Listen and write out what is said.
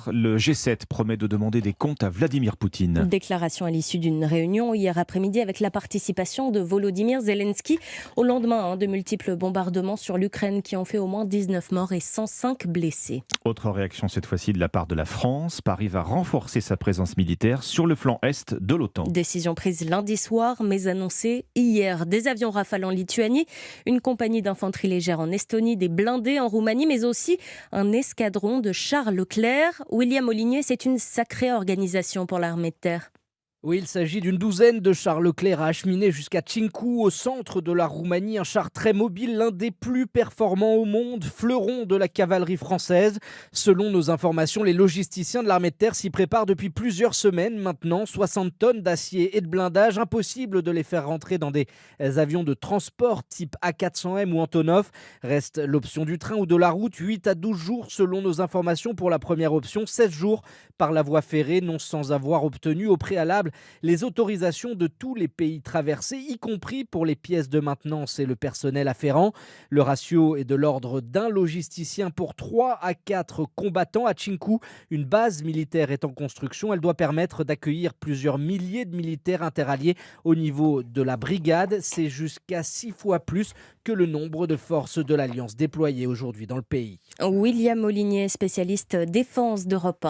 4, le G7 promet de demander des comptes à Vladimir Poutine. Déclaration à l'issue d'une réunion hier après-midi avec la participation de Volodymyr Zelensky au lendemain de multiples bombardements sur l'Ukraine qui ont fait au moins 19 morts et 105 blessés. Autre réaction cette fois-ci de la part de la France. Paris va renforcer sa présence militaire sur le flanc est de l'OTAN. Décision prise lundi soir mais annoncée hier. Des avions Rafale en Lituanie, une compagnie d'infanterie légère en Estonie, des blindés en Roumanie mais aussi un escadron de chars Leclerc. William Molinier, c'est une sacrée organisation pour l'armée de terre. Oui, il s'agit d'une douzaine de chars Leclerc à acheminer jusqu'à Cinku, au centre de la Roumanie. Un char très mobile, l'un des plus performants au monde, fleuron de la cavalerie française. Selon nos informations, les logisticiens de l'armée de terre s'y préparent depuis plusieurs semaines maintenant. 60 tonnes d'acier et de blindage, impossible de les faire rentrer dans des avions de transport type A400M ou Antonov. Reste l'option du train ou de la route, 8 à 12 jours selon nos informations pour la première option, 16 jours par la voie ferrée, non sans avoir obtenu au préalable les autorisations de tous les pays traversés, y compris pour les pièces de maintenance et le personnel afférent. Le ratio est de l'ordre d'un logisticien pour 3 à 4 combattants. À Cinku, une base militaire est en construction. Elle doit permettre d'accueillir plusieurs milliers de militaires interalliés au niveau de la brigade. C'est jusqu'à 6 fois plus que le nombre de forces de l'Alliance déployées aujourd'hui dans le pays. William Molinier, spécialiste défense d'Europe 1.